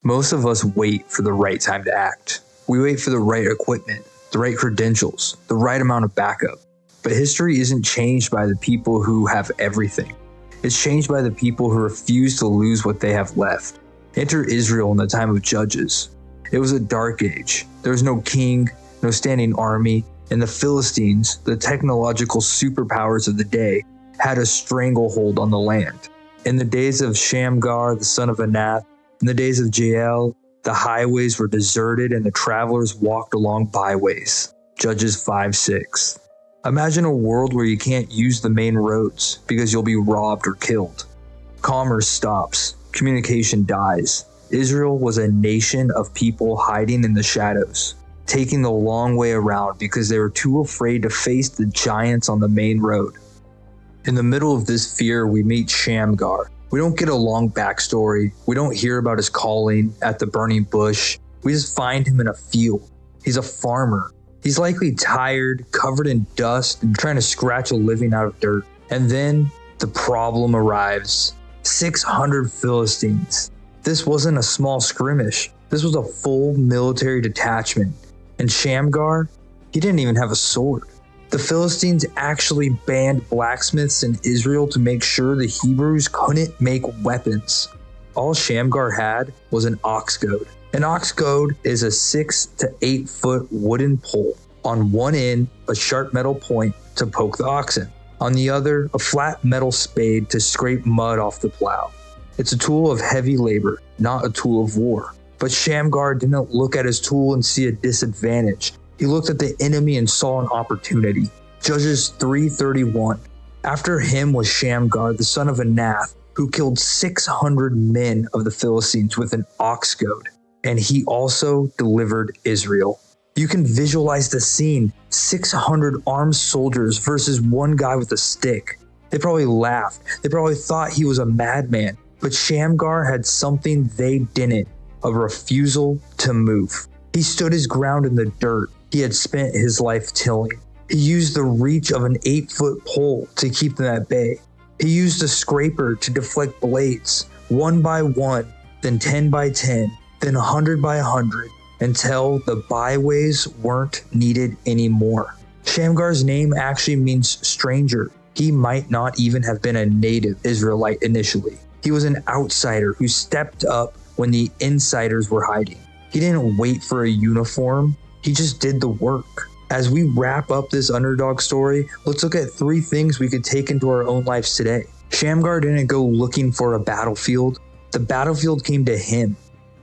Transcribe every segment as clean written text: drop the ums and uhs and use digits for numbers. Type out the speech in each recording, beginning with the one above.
Most of us wait for the right time to act. We wait for the right equipment, the right credentials, the right amount of backup. But history isn't changed by the people who have everything. It's changed by the people who refuse to lose what they have left. Enter Israel in the time of Judges. It was a dark age. There was no king, no standing army, and the Philistines, the technological superpowers of the day, had a stranglehold on the land. In the days of Shamgar, the son of Anath, in the days of Jael, the highways were deserted and the travelers walked along byways. Judges 5:6. Imagine a world where you can't use the main roads because you'll be robbed or killed. Commerce stops. Communication dies. Israel was a nation of people hiding in the shadows, taking the long way around because they were too afraid to face the giants on the main road. In the middle of this fear, we meet Shamgar. We don't get a long backstory. We don't hear about his calling at the burning bush. We just find him in a field. He's a farmer. He's likely tired, covered in dust, and trying to scratch a living out of dirt. And then the problem arrives. 600 Philistines. This wasn't a small skirmish. This was a full military detachment. And Shamgar, he didn't even have a sword. The Philistines actually banned blacksmiths in Israel to make sure the Hebrews couldn't make weapons. All Shamgar had was an ox goad. An ox goad is a 6 to 8 foot wooden pole. On one end, a sharp metal point to poke the oxen. On the other, a flat metal spade to scrape mud off the plow. It's a tool of heavy labor, not a tool of war. But Shamgar didn't look at his tool and see a disadvantage. He looked at the enemy and saw an opportunity. Judges 3:31. After him was Shamgar, the son of Anath, who killed 600 men of the Philistines with an ox goad. And he also delivered Israel. You can visualize the scene. 600 armed soldiers versus one guy with a stick. They probably laughed. They probably thought he was a madman. But Shamgar had something they didn't, a refusal to move. He stood his ground in the dirt he had spent his life tilling. He used the reach of an 8-foot pole to keep them at bay. He used a scraper to deflect blades, 1 by 1, then 10 by 10, then 100 by 100, until the byways weren't needed anymore. Shamgar's name actually means stranger. He might not even have been a native Israelite initially. He was an outsider who stepped up when the insiders were hiding. He didn't wait for a uniform. He just did the work. As we wrap up this underdog story, let's look at 3 things we could take into our own lives today. Shamgar didn't go looking for a battlefield. The battlefield came to him.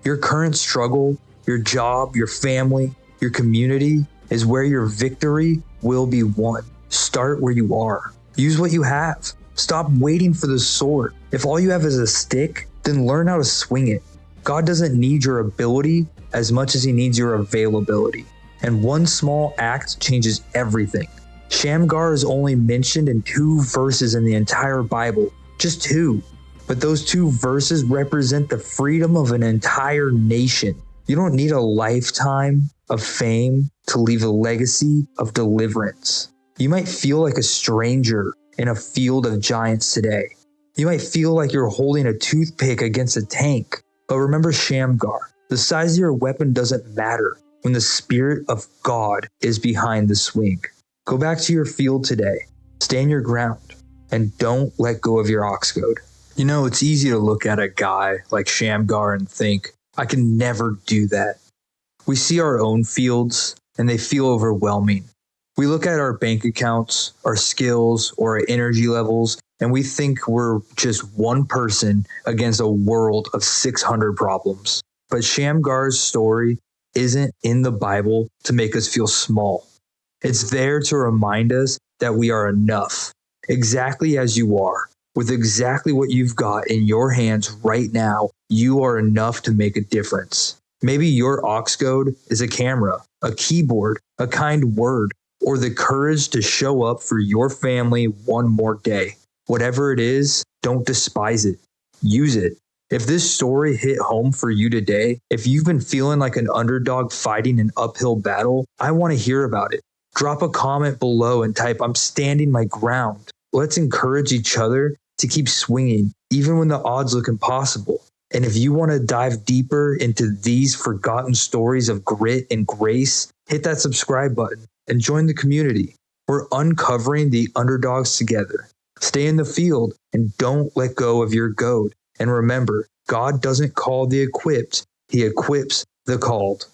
Your current struggle, your job, your family, your community is where your victory will be won. Start where you are. Use what you have. Stop waiting for the sword. If all you have is a stick, then learn how to swing it. God doesn't need your ability as much as he needs your availability. And one small act changes everything. Shamgar is only mentioned in 2 verses in the entire Bible. Just 2. But those 2 verses represent the freedom of an entire nation. You don't need a lifetime of fame to leave a legacy of deliverance. You might feel like a stranger in a field of giants today. You might feel like you're holding a toothpick against a tank. But remember Shamgar. The size of your weapon doesn't matter when the Spirit of God is behind the swing. Go back to your field today. Stand your ground. And don't let go of your ox goad. You know, it's easy to look at a guy like Shamgar and think, I can never do that. We see our own fields and they feel overwhelming. We look at our bank accounts, our skills, or our energy levels, and we think we're just one person against a world of 600 problems. But Shamgar's story isn't in the Bible to make us feel small. It's there to remind us that we are enough, exactly as you are. With exactly what you've got in your hands right now, you are enough to make a difference. Maybe your ox goad is a camera, a keyboard, a kind word, or the courage to show up for your family one more day. Whatever it is, don't despise it. Use it. If this story hit home for you today, if you've been feeling like an underdog fighting an uphill battle, I want to hear about it. Drop a comment below and type, I'm standing my ground. Let's encourage each other to keep swinging, even when the odds look impossible. And if you want to dive deeper into these forgotten stories of grit and grace, hit that subscribe button and join the community. We're uncovering the underdogs together. Stay in the field and don't let go of your goad. And remember, God doesn't call the equipped, He equips the called.